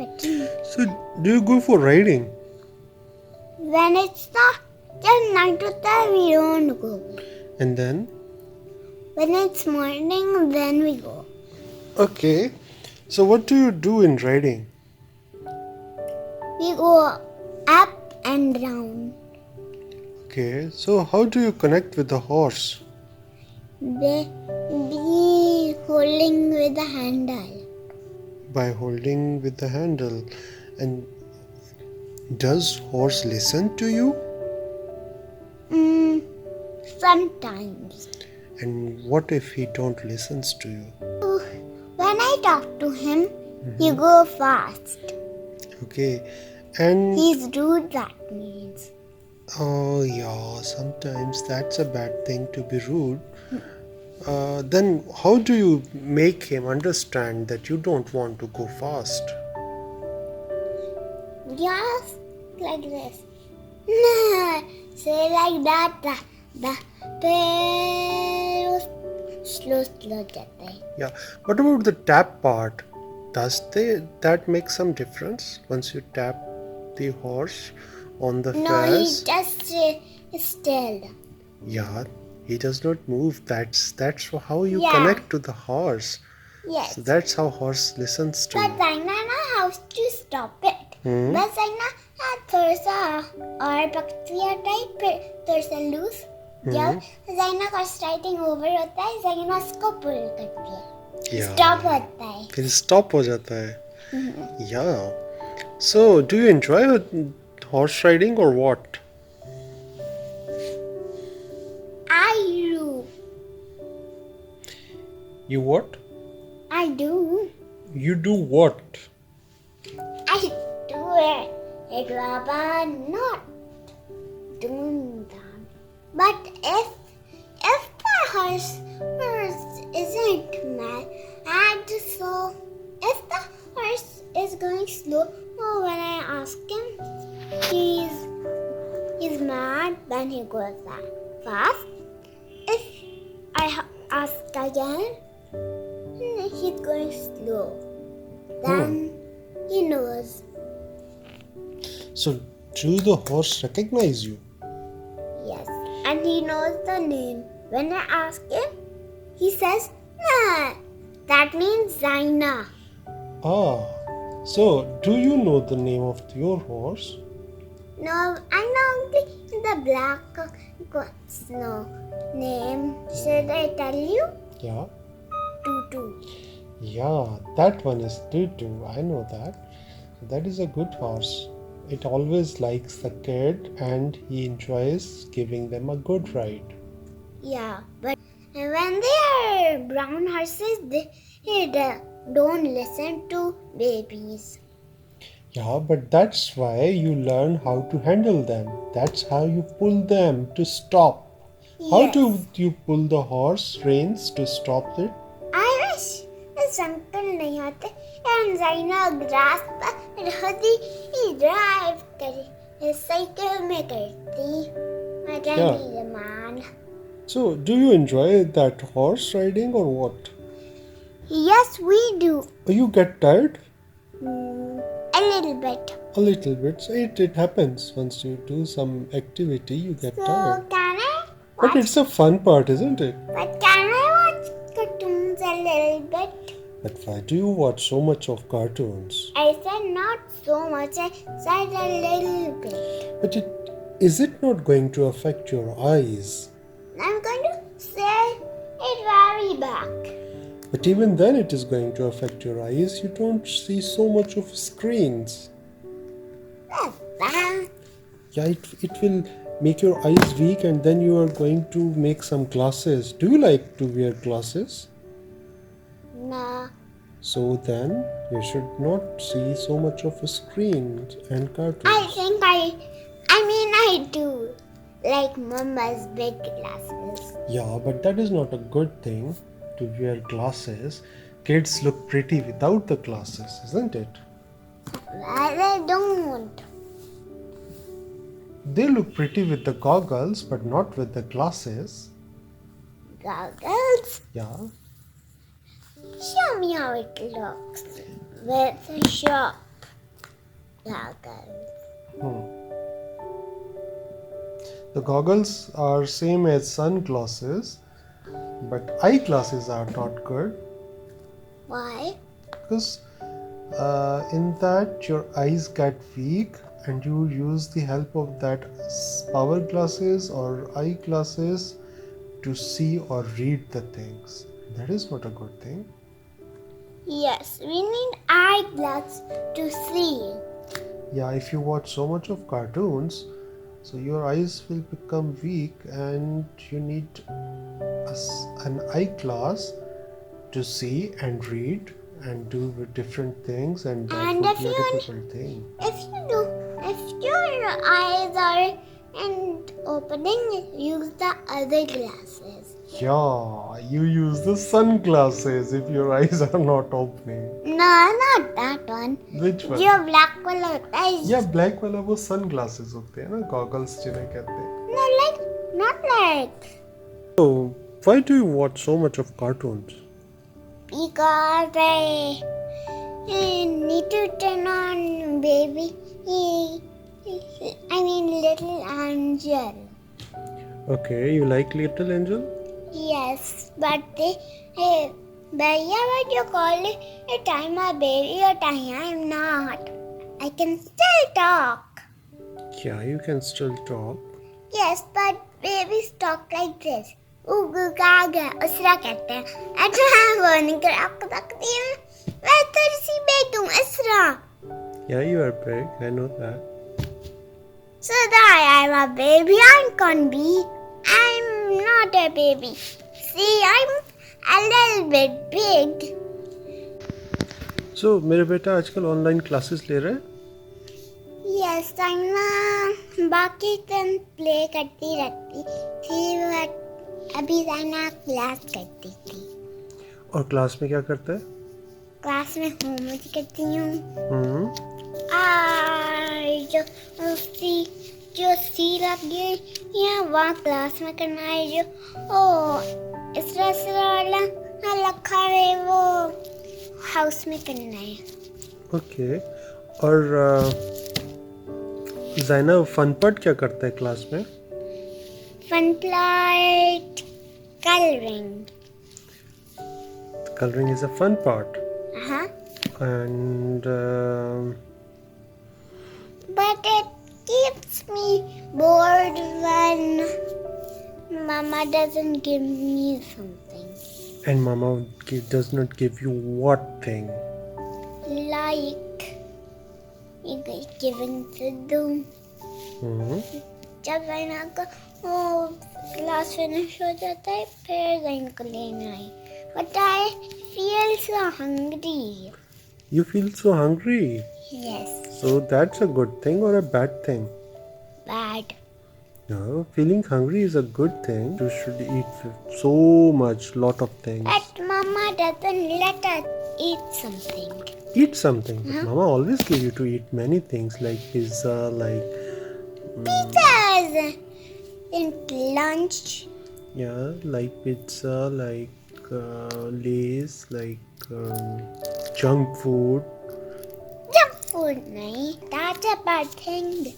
So, do you go for riding? When it's just night time, we don't go. And then? When it's morning, then we go. Okay. So, what do you do in riding? We go up and down. Okay. So, how do you connect with the horse? Be holding with the handle. By holding with the handle. And does horse listen to you? Sometimes. And what if he don't listens to you? When I talk to him, he go fast. Okay. And He's rude, that means. oh yeah, sometimes that's a bad thing to be rude. Then how do you make him understand that you don't want to go fast? Yes, like this. No, say like that. Pero slow जाता है. Yeah. What about the tap part? Does that make some difference once you tap the horse on the No, he face? just still. Yeah, he does not move. That's how you Yeah. connect to the horse. Yes. So that's how horse listens to But you. Zaina how to stop it. Hmm? बस Zaina थोड़ा सा और पकड़िया type फिर थोड़ा सा loose. जब Zaina का starting over होता है Zaina उसको पुल करती है. Yeah. स्टॉप होता है. फिर stop हो जाता है. Yeah. So, do you enjoy horse riding or what? I do. You what? I do. You do what? I do it. It Baba not doing that. But if the horse isn't mad, so if the horse is going slow, when I ask him, he's mad, then he goes that fast. If I ask again, he's going slow. Then he knows. So, do the horse recognize you? Yes. And he knows the name. When I ask him, he says, nah, that means Zaina. Ah. So, do you know the name of your horse? No, I know only the black goat's name. Should I tell you? Yeah. Tutu. Yeah, that one is Tutu. I know that. That is a good horse. It always likes the kid and he enjoys giving them a good ride. Yeah, but when they are brown horses, they don't listen to babies. Yeah, but that's why you learn how to handle them. That's how you pull them to stop. How Yes. do you pull the horse reins to stop it? I wish this uncle नहीं आते and Zaina grass पर रहती ही drive करी cycle में करती I can Yeah. be the man. So, do you enjoy that horse riding or what? Yes, we do. You get tired? A little bit. A little bit. So it happens. Once you do some activity, you get So tired. can I But watch? it's a fun part, isn't it? But can I watch cartoons a little bit? But why do you watch so much of cartoons? I said not so much. I said a little bit. But is it not going to affect your eyes? I'm going to say it very back. But even then it is going to affect your eyes. You don't see so much of screens. That's bad. Yeah, it will make your eyes weak and then you are going to make some glasses. Do you like to wear glasses? No. So then you should not see so much of a screen and cartoons. I think I do. Like Mama's big glasses. Yeah, but that is not a good thing to wear glasses. Kids look pretty without the glasses, isn't it? I don't. They look pretty with the goggles, but not with the glasses. Goggles? Yeah. Show me how it looks. With a shop. goggles. Hmm. The goggles are same as sunglasses, but eyeglasses are not good Why? because in that your eyes get weak and you use the help of that power glasses or eyeglasses to see or read the things. That is not a good thing. Yes, we need eyeglasses to see. Yeah, if you watch so much of cartoons, so your eyes will become weak and you need an eyeglass to see and read and do different things, and that And would be a difficult thing. if your eyes are and opening, use the other glasses. Yeah, you use the sunglasses if your eyes are not opening. No, not that one. Which one? जो black वाला होता है. Yeah, black वाला वो sunglasses होते हैं ना, goggles जिन्हें कहते हैं. No, not like. So, why do you watch so much of cartoons? Because I need to turn on baby. I mean little angel. Okay, you like Little Angel? Yes, but Bhaiya, what you call it? I'm a baby or I'm not. I can still talk. Yeah, you can still talk. Yes, but babies talk like this. Ugu gaga, उसरा कहते हैं. अच्छा वो निकल आपको सकती है. मैं थोड़ी सी big हूँ, इसरा. Yeah, you are big. I know that. So that I'm a baby, I'm not a baby. See, I'm a little bit big. So, मेरे बेटा आजकल ऑनलाइन क्लासेस ले रहे हैं? Yes, I'm बाकी दिन play करती रहती थी, but अभी जाना क्लास करती थी. और क्लास में क्या करता है? क्लास में होमवर्क करती हूँ. जो सी लगी है वहाँ क्लास में करना है. जो इस तरह वाला लिखा है वो हाउस में करना है. ओके. और ज़ैना फन पार्ट क्या करता है क्लास में? Fun part coloring. Coloring is a fun part. Uh-huh. And But it keeps me bored when Mama doesn't give me something. and Mama does not give you what thing? Like giving to do. जब ज़ैना को वो class finish हो जाता है फिर ज़ैना को लेना है. But I feel so hungry. You feel so hungry. Yes. So that's a good thing or a bad thing? Bad. No, feeling hungry is a good thing. You should eat so much, lot of things. But Mama doesn't let us eat something. Eat something. But Mama always give you to eat many things like pizza, like Pizzas in lunch. yeah, like pizza, like Lays, like junk food. Junk food, nahi. That's a bad thing.